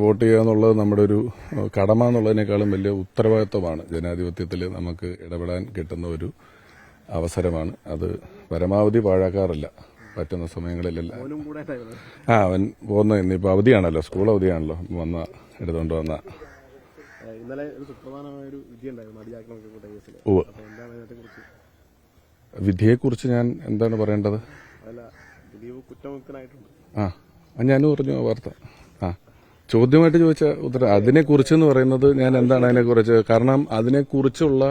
Vote ചെയ്യുക എന്നുള്ളത് നമ്മുടെ ഒരു കടമ എന്നുള്ളതിനേക്കാളും വലിയ ഉത്തരവാദിത്വമാണ്. ജനാധിപത്യത്തിൽ നമുക്ക് ഇടപെടാൻ കിട്ടുന്ന ഒരു അവസരമാണ്. അത് പരമാവധി പാഴാക്കാറില്ല. പറ്റുന്ന സമയങ്ങളിലെല്ലാം. അവൻ പോകുന്ന ഇന്നിപ്പോൾ അവധിയാണല്ലോ, സ്കൂൾ അവധിയാണല്ലോ, എടുത്തുകൊണ്ട് വന്ന. ഇന്നലെ ഒരു സുപ്രധാനമായ ഒരു വിധി ഉണ്ടായിരുന്നു കേസിൽ. വിധിയെക്കുറിച്ച് ഞാൻ എന്താണ് പറയേണ്ടത്? ഞാനും പറഞ്ഞു ആ വാർത്ത. ചോദ്യമായിട്ട് ചോദിച്ച ഉത്തരം അതിനെക്കുറിച്ചെന്ന് പറയുന്നത് ഞാൻ എന്താണ് അതിനെക്കുറിച്ച്, കാരണം അതിനെക്കുറിച്ചുള്ള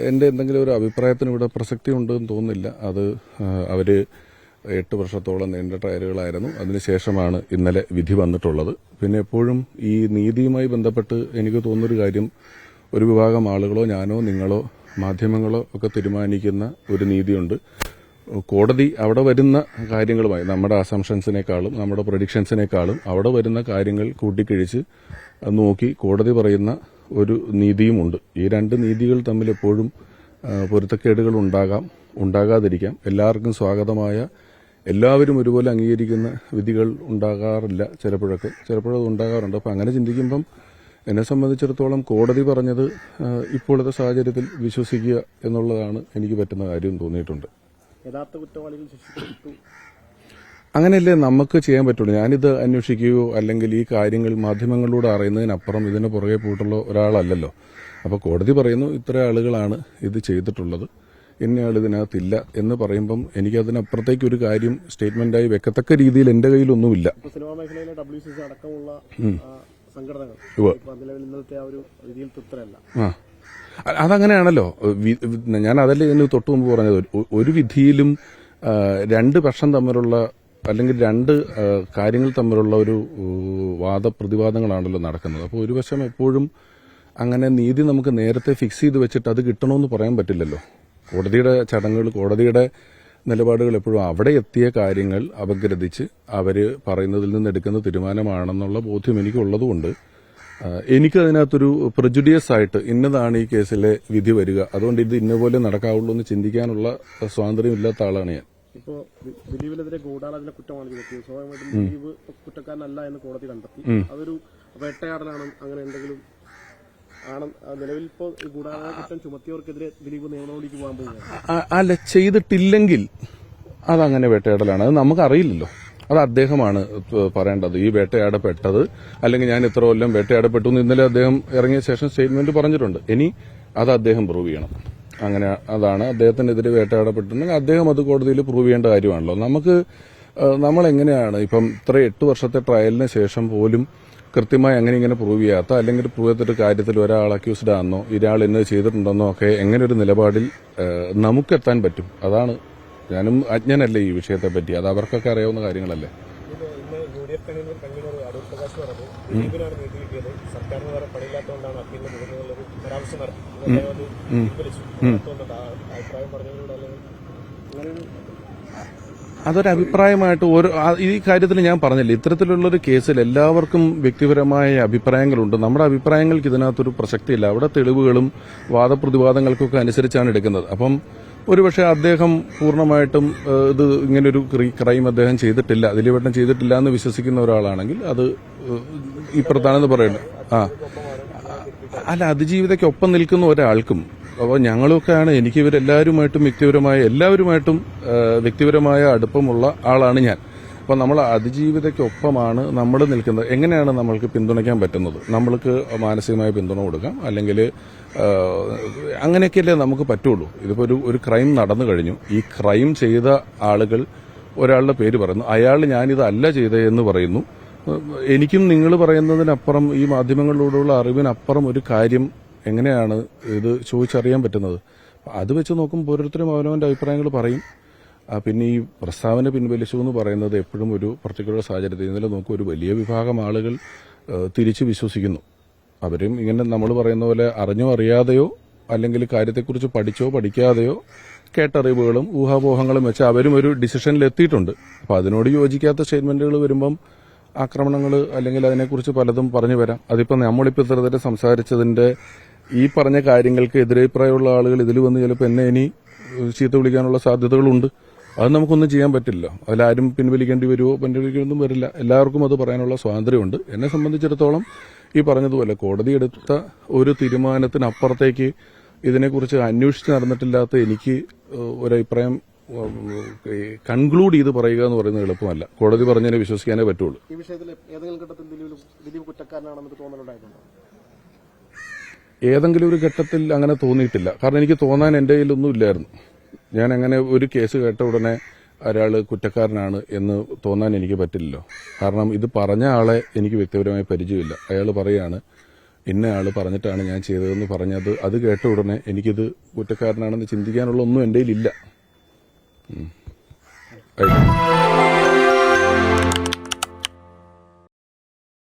എന്റെ എന്തെങ്കിലും ഒരു അഭിപ്രായത്തിന് ഇവിടെ പ്രസക്തി ഉണ്ടെന്ന് തോന്നുന്നില്ല. അത് അവര് 8 വർഷത്തോളം നീണ്ട ട്രയലുകളായിരുന്നു. അതിനുശേഷമാണ് ഇന്നലെ വിധി വന്നിട്ടുള്ളത്. പിന്നെ എപ്പോഴും ഈ നീതിയുമായി ബന്ധപ്പെട്ട് എനിക്ക് തോന്നുന്നൊരു കാര്യം, ഒരു വിഭാഗം ആളുകളോ ഞാനോ നിങ്ങളോ മാധ്യമങ്ങളോ ഒക്കെ തീരുമാനിക്കുന്ന ഒരു നീതിയുണ്ട്. കോടതി അവിടെ വരുന്ന കാര്യങ്ങളുമായി, നമ്മുടെ അസംഷൻസിനേക്കാളും നമ്മുടെ പ്രഡിക്ഷൻസിനേക്കാളും അവിടെ വരുന്ന കാര്യങ്ങൾ കൂട്ടിക്കിഴിച്ച് നോക്കി കോടതി പറയുന്ന ഒരു നീതിയുമുണ്ട്. ഈ രണ്ട് നീതികൾ തമ്മിൽ എപ്പോഴും പൊരുത്തക്കേടുകൾ ഉണ്ടാകാതിരിക്കാം. എല്ലാവർക്കും സ്വാഗതമായ, എല്ലാവരും ഒരുപോലെ അംഗീകരിക്കുന്ന വിധികൾ ഉണ്ടാകാറില്ല. ചിലപ്പോഴത് ഉണ്ടാകാറുണ്ട്. അപ്പം അങ്ങനെ ചിന്തിക്കുമ്പം എന്നെ സംബന്ധിച്ചിടത്തോളം കോടതി പറഞ്ഞത് ഇപ്പോഴത്തെ സാഹചര്യത്തിൽ വിശ്വസിക്കുക എന്നുള്ളതാണ് എനിക്ക് പറ്റുന്ന കാര്യം തോന്നിയിട്ടുണ്ട്. യഥാർത്ഥ കുറ്റവാളികൾ ശിക്ഷിക്കപ്പെട്ടു, അങ്ങനെയല്ലേ നമുക്ക് ചെയ്യാൻ പറ്റുള്ളൂ. ഞാനിത് അന്വേഷിക്കുകയോ അല്ലെങ്കിൽ ഈ കാര്യങ്ങൾ മാധ്യമങ്ങളിലൂടെ അറിയുന്നതിനപ്പുറം ഇതിന് പുറകെ പോയിട്ടുള്ള ഒരാളല്ലല്ലോ. അപ്പോൾ കോടതി പറയുന്നു ഇത്ര ആളുകളാണ് ഇത് ചെയ്തിട്ടുള്ളത്, ഇന്നയാൾ ഇതിനകത്തില്ല എന്ന് പറയുമ്പം എനിക്കതിനപ്പുറത്തേക്ക് ഒരു കാര്യം സ്റ്റേറ്റ്മെന്റായി വെക്കത്തക്ക രീതിയിൽ എന്റെ കയ്യിലൊന്നുമില്ല. സിനിമാ മേഖലയിലെ WCC അടക്കമുള്ള സംഘടനകൾ ഇന്നത്തെ ആ ഒരു രീതിയിൽ തൃപ്തരല്ല. അതങ്ങനെയാണല്ലോ. ഞാൻ അതല്ലേ ഇതിന് തൊട്ടു മുമ്പ് പറഞ്ഞത്, ഒരു വിധിയിലും രണ്ട് പക്ഷം തമ്മിലുള്ള അല്ലെങ്കിൽ രണ്ട് കാര്യങ്ങൾ തമ്മിലുള്ള ഒരു വാദപ്രതിവാദങ്ങളാണല്ലോ നടക്കുന്നത്. അപ്പോൾ ഒരു വശം എപ്പോഴും അങ്ങനെ നീതി നമുക്ക് നേരത്തെ ഫിക്സ് ചെയ്ത് വെച്ചിട്ട് അത് കിട്ടണമെന്ന് പറയാൻ പറ്റില്ലല്ലോ. കോടതിയുടെ ചടങ്ങുകൾ, കോടതിയുടെ നിലപാടുകൾ എപ്പോഴും അവിടെ എത്തിയ കാര്യങ്ങൾ അപഗ്രഥിച്ച് അവര് പറയുന്നതിൽ നിന്ന് എടുക്കുന്ന തീരുമാനമാണെന്നുള്ള ബോധ്യം എനിക്കുള്ളതുകൊണ്ട് എനിക്കതിനകത്തൊരു പ്രെജുഡിയസ് ആയിട്ട് ഇന്നതാണ് ഈ കേസിലെ വിധി വരിക, അതുകൊണ്ട് ഇത് ഇന്നപോലെ നടക്കാവുള്ളൂ എന്ന് ചിന്തിക്കാനുള്ള സ്വാതന്ത്ര്യം ഇല്ലാത്ത ആളാണ് ഞാൻ. ഇപ്പോ ദിലീപിനെതിരെ ഗൂഢാലോചന കുറ്റമാണ് ചുമത്തിയത്. സ്വാഭാവികമായിട്ടും ദിലീപ് കുറ്റക്കാരനല്ല എന്ന് കോടതി കണ്ടെത്തി. അതൊരു വേട്ടയാടലാണ്, അങ്ങനെ എന്തെങ്കിലും ആണ് നിലവിൽ ഇപ്പോൾ ഗൂഢാലോചന കുറ്റം ചുമത്തിയവർക്കെതിരെ ദിലീപ് നിയമനടപടിക്ക് പോകാൻ പോകുന്നത്? അല്ല, ചെയ്തിട്ടില്ലെങ്കിൽ അതങ്ങനെ വേട്ടയാടലാണ്. അത് നമുക്കറിയില്ലല്ലോ. അത് അദ്ദേഹമാണ് പറയേണ്ടത്. ഈ വേട്ടയാടപ്പെട്ടത് അല്ലെങ്കിൽ ഞാൻ ഇത്ര കൊല്ലം വേട്ടയാടപ്പെട്ടു എന്ന് ഇന്നലെ അദ്ദേഹം ഇറങ്ങിയ ശേഷം സ്റ്റേറ്റ്മെന്റ് പറഞ്ഞിട്ടുണ്ട്. ഇനി അത് അദ്ദേഹം പ്രൂവ് ചെയ്യണം. അങ്ങനെ അതാണ് അദ്ദേഹത്തിനെതിരെ വേട്ടയാടപ്പെട്ടിട്ടുണ്ടെങ്കിൽ അദ്ദേഹം അത് കോടതിയിൽ പ്രൂവ് ചെയ്യേണ്ട കാര്യമാണല്ലോ. നമ്മളെങ്ങനെയാണ് ഇപ്പം ഇത്ര 8 വർഷത്തെ ട്രയലിന് ശേഷം പോലും കൃത്യമായി അങ്ങനെ ഇങ്ങനെ പ്രൂവ് ചെയ്യാത്ത, അല്ലെങ്കിൽ പ്രൂവ് ചെയ്യാത്തൊരു കാര്യത്തിൽ ഒരാൾ അക്യൂസ്ഡ് ആണെന്നോ ഇയാൾ എന്നത് ചെയ്തിട്ടുണ്ടെന്നോ ഒക്കെ എങ്ങനെ ഒരു നിലപാടിൽ നമുക്കെത്താൻ പറ്റും? അതാണ്. ഞാനും അജ്ഞനല്ലേ ഈ വിഷയത്തെ പറ്റി, അത് അവർക്കൊക്കെ അറിയാവുന്ന കാര്യങ്ങളല്ലേ. അതൊരഭിപ്രായമായിട്ട് ഈ കാര്യത്തിൽ ഞാൻ പറഞ്ഞില്ലേ, ഇത്തരത്തിലുള്ളൊരു കേസിൽ എല്ലാവർക്കും വ്യക്തിപരമായ അഭിപ്രായങ്ങളുണ്ട്. നമ്മുടെ അഭിപ്രായങ്ങൾക്ക് ഇതിനകത്തൊരു പ്രസക്തിയില്ല. അവിടെ തെളിവുകളും വാദപ്രതിവാദങ്ങൾക്കൊക്കെ അനുസരിച്ചാണ് എടുക്കുന്നത്. അപ്പം ഒരുപക്ഷെ അദ്ദേഹം പൂർണ്ണമായിട്ടും ഇത് ഇങ്ങനൊരു ക്രൈം അദ്ദേഹം ചെയ്തിട്ടില്ല, ദിലീപേട്ടൻ ചെയ്തിട്ടില്ല എന്ന് വിശ്വസിക്കുന്ന ഒരാളാണെങ്കിൽ അത് ഇപ്പുറത്താണെന്ന് പറയുന്നത്. അല്ല, അതിജീവിതയ്ക്കൊപ്പം നിൽക്കുന്ന ഒരാൾക്കും, അപ്പോൾ ഞങ്ങളൊക്കെയാണ്, എനിക്ക് ഇവരെല്ലാവരുമായിട്ടും എല്ലാവരുമായിട്ടും വ്യക്തിപരമായ അടുപ്പമുള്ള ആളാണ് ഞാൻ. അപ്പോൾ നമ്മൾ അതിജീവിതയ്ക്കൊപ്പമാണ് നമ്മൾ നിൽക്കുന്നത്. എങ്ങനെയാണ് നമ്മൾക്ക് പിന്തുണയ്ക്കാൻ പറ്റുന്നത്? നമ്മൾക്ക് മാനസികമായ പിന്തുണ കൊടുക്കാം, അല്ലെങ്കിൽ അങ്ങനെയൊക്കെയല്ലേ നമുക്ക് പറ്റുള്ളൂ. ഇതിപ്പോൾ ഒരു ക്രൈം നടന്നു കഴിഞ്ഞു. ഈ ക്രൈം ചെയ്ത ആളുകൾ ഒരാളുടെ പേര് പറയുന്നു, അയാൾ ഞാനിതല്ല ചെയ്തതെന്ന് പറയുന്നു. എനിക്കും നിങ്ങൾ പറയുന്നതിനപ്പുറം, ഈ മാധ്യമങ്ങളിലൂടെയുള്ള അറിവിനപ്പുറം ഒരു കാര്യം എങ്ങനെയാണ് ഇത് ചോദിച്ചറിയാൻ പറ്റുന്നത്? അത് വെച്ച് നോക്കുമ്പോൾ ഓരോരുത്തരും അവനവന്റെ അഭിപ്രായങ്ങൾ പറയും. പിന്നെ ഈ പ്രസ്താവന പിൻവലിച്ചു എന്ന് പറയുന്നത് എപ്പോഴും ഒരു പർട്ടിക്കുലർ സാഹചര്യത്തിൽ ഇന്നലെ നോക്കും, ഒരു വലിയ വിഭാഗം ആളുകൾ തിരിച്ചു വിശ്വസിക്കുന്നു. അവരും ഇങ്ങനെ നമ്മൾ പറയുന്ന പോലെ അറിഞ്ഞോ അറിയാതെയോ അല്ലെങ്കിൽ കാര്യത്തെക്കുറിച്ച് പഠിച്ചോ പഠിക്കാതെയോ കേട്ടറിവുകളും ഊഹാപോഹങ്ങളും വെച്ച് അവരും ഒരു ഡിസിഷനിൽ എത്തിയിട്ടുണ്ട്. അപ്പോൾ അതിനോട് യോജിക്കാത്ത സ്റ്റേറ്റ്മെന്റുകൾ വരുമ്പം ആക്രമണങ്ങൾ അല്ലെങ്കിൽ അതിനെക്കുറിച്ച് പലതും പറഞ്ഞു വരാം. അതിപ്പോൾ നമ്മളിപ്പോൾ ഇത്തരത്തിൽ സംസാരിച്ചതിന്റെ ഈ പറഞ്ഞ കാര്യങ്ങൾക്ക് എതിരഭിപ്രായമുള്ള ആളുകൾ ഇതിൽ വന്ന് ചിലപ്പോൾ എന്നെ ഇനി ചീത്ത വിളിക്കാനുള്ള സാധ്യതകളുണ്ട്. അത് നമുക്കൊന്നും ചെയ്യാൻ പറ്റില്ല. അതിലാരും പിൻവലിക്കേണ്ടി വരുമോ പിൻവലിക്കൊന്നും വരില്ല. എല്ലാവർക്കും അത് പറയാനുള്ള സ്വാതന്ത്ര്യമുണ്ട്. എന്നെ സംബന്ധിച്ചിടത്തോളം ഈ പറഞ്ഞതുപോലെ കോടതി എടുത്ത ഒരു തീരുമാനത്തിനപ്പുറത്തേക്ക് ഇതിനെക്കുറിച്ച് അന്വേഷിച്ച് നടന്നിട്ടില്ലാത്ത എനിക്ക് ഒരഭിപ്രായം കൺക്ലൂഡ് ചെയ്ത് പറയുക എന്ന് പറയുന്നത് എളുപ്പമല്ല. കോടതി പറഞ്ഞതിനെ വിശ്വസിക്കാനേ പറ്റുള്ളൂ. ഈ വിഷയത്തിൽ ഏതെങ്കിലും ഘട്ടത്തിൽ ദിലീപ് കുറ്റക്കാരനാണെന്നൊരു തോന്നലുണ്ടായിട്ടുണ്ടോ? ഏതെങ്കിലും ഒരു ഘട്ടത്തിൽ അങ്ങനെ തോന്നിയിട്ടില്ല. കാരണം എനിക്ക് തോന്നാൻ എന്റെ കയ്യിലൊന്നും ഇല്ലായിരുന്നു. ഞാൻ അങ്ങനെ ഒരു കേസ് കേട്ട ഉടനെ ഒരാൾ കുറ്റക്കാരനാണ് എന്ന് തോന്നാൻ എനിക്ക് പറ്റില്ലല്ലോ. കാരണം ഇത് പറഞ്ഞ ആളെ എനിക്ക് വ്യക്തിപരമായി പരിചയമില്ല. അയാൾ പറയാണ് ഇന്ന ആള് പറഞ്ഞിട്ടാണ് ഞാൻ ചെയ്തതെന്ന് പറഞ്ഞത്. അത് കേട്ട ഉടനെ എനിക്കിത് കുറ്റക്കാരനാണെന്ന് ചിന്തിക്കാനുള്ള ഒന്നും എന്റെ കയ്യിലില്ല.